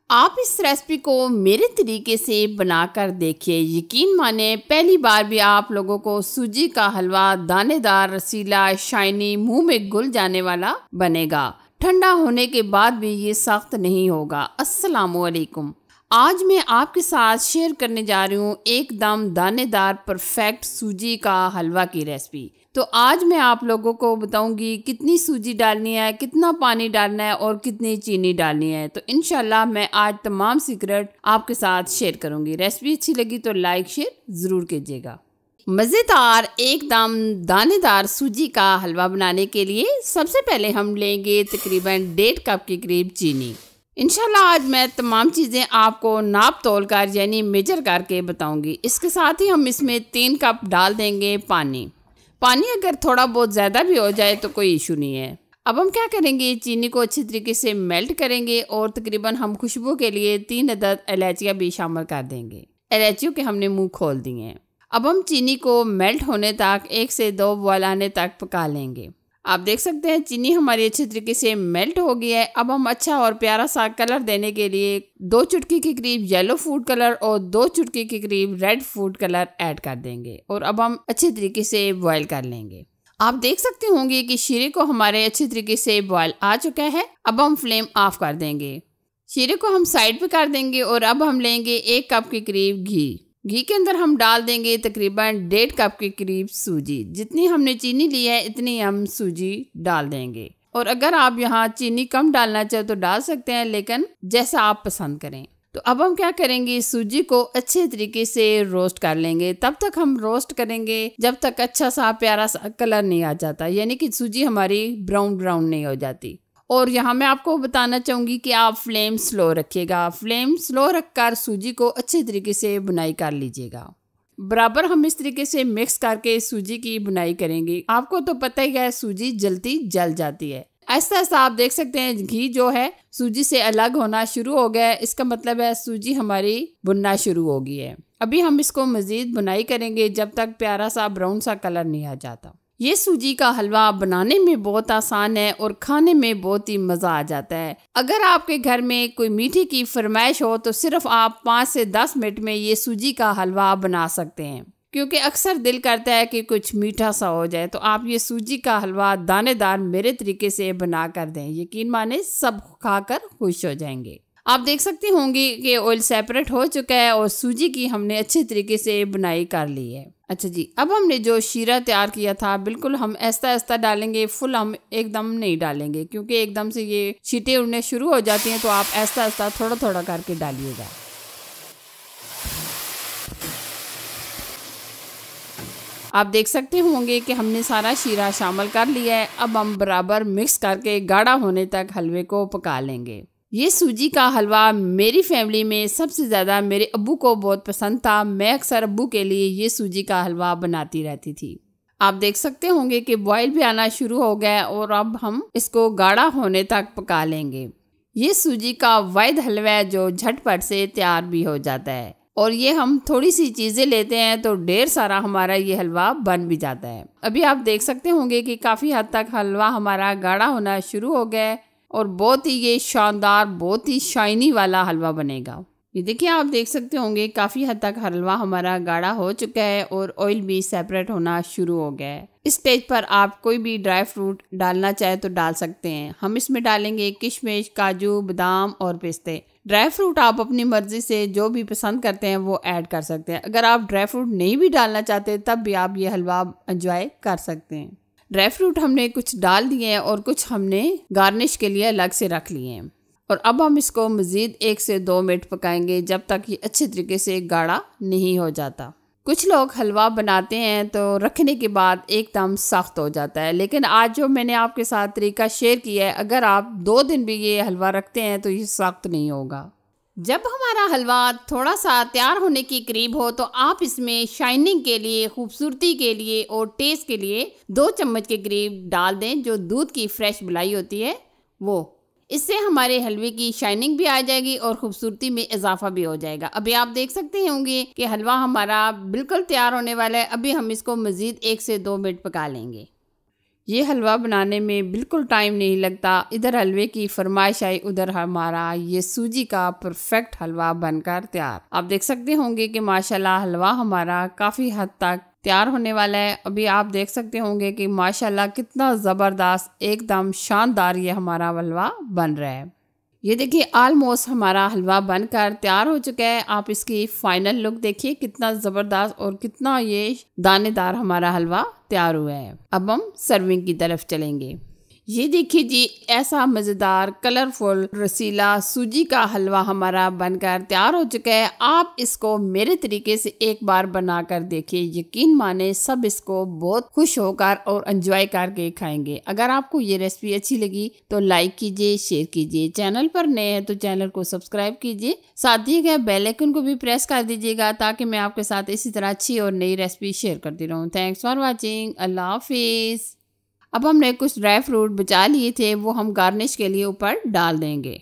आप इस रेसिपी को मेरे तरीके से बनाकर देखिए, यकीन माने पहली बार भी आप लोगों को सूजी का हलवा दानेदार, रसीला, शाइनी, मुंह में घुल जाने वाला बनेगा। ठंडा होने के बाद भी ये सख्त नहीं होगा। अस्सलामुअलैकुम। आज मैं आपके साथ शेयर करने जा रही हूँ एकदम दानेदार परफेक्ट सूजी का हलवा की रेसिपी। तो आज मैं आप लोगों को बताऊंगी कितनी सूजी डालनी है, कितना पानी डालना है और कितनी चीनी डालनी है। तो इंशाल्लाह मैं आज तमाम सीक्रेट आपके साथ शेयर करूंगी। रेसिपी अच्छी लगी तो लाइक शेयर ज़रूर कीजिएगा। मज़ेदार एकदम दानेदार सूजी का हलवा बनाने के लिए सबसे पहले हम लेंगे तकरीबन 1.5 कप के करीब चीनी। इंशाल्लाह आज मैं तमाम चीज़ें आपको नाप तोल कर यानी मेजर करके बताऊंगी। इसके साथ ही हम इसमें 3 कप डाल देंगे पानी। पानी अगर थोड़ा बहुत ज़्यादा भी हो जाए तो कोई इशू नहीं है। अब हम क्या करेंगे, चीनी को अच्छी तरीके से मेल्ट करेंगे और तकरीबन हम खुशबू के लिए 3 अदद इलायचियाँ भी शामिल कर देंगे। इलायचियों के हमने मुंह खोल दिए हैं। अब हम चीनी को मेल्ट होने तक 1 से 2 बॉयल आने तक पका लेंगे। आप देख सकते हैं चीनी हमारी अच्छी तरीके से मेल्ट हो गई है। अब हम अच्छा और प्यारा सा कलर देने के लिए 2 चुटकी के करीब येलो फूड कलर और 2 चुटकी के करीब रेड फूड कलर ऐड कर देंगे और अब हम अच्छी तरीके से बॉयल कर लेंगे। आप देख सकते होंगे कि शीरे को हमारे अच्छी तरीके से बॉयल आ चुका है। अब हम फ्लेम ऑफ कर देंगे। शीरे को हम साइड पे कर देंगे और अब हम लेंगे 1 कप के करीब घी। घी के अंदर हम डाल देंगे तकरीबन 1.5 कप के करीब सूजी। जितनी हमने चीनी ली है इतनी हम सूजी डाल देंगे। और अगर आप यहाँ चीनी कम डालना चाहे तो डाल सकते हैं, लेकिन जैसा आप पसंद करें। तो अब हम क्या करेंगे, सूजी को अच्छे तरीके से रोस्ट कर लेंगे। तब तक हम रोस्ट करेंगे जब तक अच्छा सा प्यारा सा कलर नहीं आ जाता, यानी कि सूजी हमारी ब्राउन ब्राउन नहीं हो जाती। और यहाँ मैं आपको बताना चाहूँगी कि आप फ्लेम स्लो रखिएगा। फ्लेम स्लो रखकर सूजी को अच्छे तरीके से बुनाई कर लीजिएगा। बराबर हम इस तरीके से मिक्स करके सूजी की बुनाई करेंगे। आपको तो पता ही है सूजी जल्दी जल जाती है। ऐसा ऐसा आप देख सकते हैं घी जो है सूजी से अलग होना शुरू हो गया है। इसका मतलब है सूजी हमारी बुनना शुरू हो गई है। अभी हम इसको मज़ीद बुनाई करेंगे जब तक प्यारा सा ब्राउन सा कलर नहीं आ जाता। ये सूजी का हलवा बनाने में बहुत आसान है और खाने में बहुत ही मज़ा आ जाता है। अगर आपके घर में कोई मीठे की फरमाइश हो तो सिर्फ आप 5 से 10 मिनट में ये सूजी का हलवा बना सकते हैं, क्योंकि अक्सर दिल करता है कि कुछ मीठा सा हो जाए। तो आप ये सूजी का हलवा दानेदार मेरे तरीके से बना कर दें, यकीन माने सब खाकर खुश हो जाएंगे। आप देख सकते होंगे कि ऑयल सेपरेट हो चुका है और सूजी की हमने अच्छे तरीके से बुनाई कर ली है। अच्छा जी, अब हमने जो शीरा तैयार किया था बिल्कुल हम ऐसा ऐसा डालेंगे, फुल हम एकदम नहीं डालेंगे, क्योंकि एकदम से ये छींटे उड़ने शुरू हो जाती हैं। तो आप ऐसा ऐसा थोड़ा थोड़ा करके डालिएगा। आप देख सकते होंगे कि हमने सारा शीरा शामिल कर लिया है। अब हम बराबर मिक्स करके गाढ़ा होने तक हलवे को पका लेंगे। ये सूजी का हलवा मेरी फैमिली में सबसे ज़्यादा मेरे अब्बू को बहुत पसंद था। मैं अक्सर अब्बू के लिए ये सूजी का हलवा बनाती रहती थी। आप देख सकते होंगे कि बॉयल भी आना शुरू हो गया और अब हम इसको गाढ़ा होने तक पका लेंगे। ये सूजी का वाहिद हलवा है जो झटपट से तैयार भी हो जाता है और ये हम थोड़ी सी चीज़ें लेते हैं तो ढेर सारा हमारा ये हलवा बन भी जाता है। अभी आप देख सकते होंगे कि काफ़ी हद तक हलवा हमारा गाढ़ा होना शुरू हो गया है और बहुत ही ये शानदार, बहुत ही शाइनी वाला हलवा बनेगा। ये देखिए, आप देख सकते होंगे काफ़ी हद तक हलवा हमारा गाढ़ा हो चुका है और ऑयल भी सेपरेट होना शुरू हो गया है। इस स्टेज पर आप कोई भी ड्राई फ्रूट डालना चाहे तो डाल सकते हैं। हम इसमें डालेंगे किशमिश, काजू, बादाम और पिस्ते। ड्राई फ्रूट आप अपनी मर्जी से जो भी पसंद करते हैं वो ऐड कर सकते हैं। अगर आप ड्राई फ्रूट नहीं भी डालना चाहते तब भी आप ये हलवा एंजॉय कर सकते हैं। ड्राई फ्रूट हमने कुछ डाल दिए हैं और कुछ हमने गार्निश के लिए अलग से रख लिए हैं। और अब हम इसको मज़ीद 1 से 2 मिनट पकाएंगे जब तक ये अच्छे तरीके से गाढ़ा नहीं हो जाता। कुछ लोग हलवा बनाते हैं तो रखने के बाद एकदम सख्त हो जाता है, लेकिन आज जो मैंने आपके साथ तरीका शेयर किया है, अगर आप 2 दिन भी ये हलवा रखते हैं तो ये सख्त नहीं होगा। जब हमारा हलवा थोड़ा सा तैयार होने के करीब हो तो आप इसमें शाइनिंग के लिए, खूबसूरती के लिए और टेस्ट के लिए 2 चम्मच के करीब डाल दें जो दूध की फ्रेश मलाई होती है वो। इससे हमारे हलवे की शाइनिंग भी आ जाएगी और खूबसूरती में इजाफा भी हो जाएगा। अभी आप देख सकते होंगे कि हलवा हमारा बिल्कुल तैयार होने वाला है। अभी हम इसको मज़ीद 1 से 2 मिनट पका लेंगे। ये हलवा बनाने में बिल्कुल टाइम नहीं लगता। इधर हलवे की फरमाइश आई, उधर हमारा ये सूजी का परफेक्ट हलवा बनकर तैयार। आप देख सकते होंगे कि माशाल्लाह हलवा हमारा काफ़ी हद तक तैयार होने वाला है। अभी आप देख सकते होंगे कि माशाल्लाह कितना ज़बरदस्त एकदम शानदार ये हमारा हलवा बन रहा है। ये देखिए ऑलमोस्ट हमारा हलवा बनकर तैयार हो चुका है। आप इसकी फाइनल लुक देखिए, कितना ज़बरदस्त और कितना ये दानेदार हमारा हलवा तैयार हुआ है। अब हम सर्विंग की तरफ चलेंगे। ये देखिए जी, ऐसा मज़ेदार कलरफुल रसीला सूजी का हलवा हमारा बनकर तैयार हो चुका है। आप इसको मेरे तरीके से एक बार बनाकर देखिए, यकीन माने सब इसको बहुत खुश होकर और एंजॉय करके खाएंगे। अगर आपको ये रेसिपी अच्छी लगी तो लाइक कीजिए, शेयर कीजिए। चैनल पर नए हैं तो चैनल को सब्सक्राइब कीजिए, साथ दिए गए बेल आइकन को भी प्रेस कर दीजिएगा ताकि मैं आपके साथ इसी तरह अच्छी और नई रेसिपी शेयर करती रहूँ। Thanks for watching. अल्लाह हाफिज़। अब हमने कुछ ड्राई फ्रूट बचा लिए थे, वो हम गार्निश के लिए ऊपर डाल देंगे।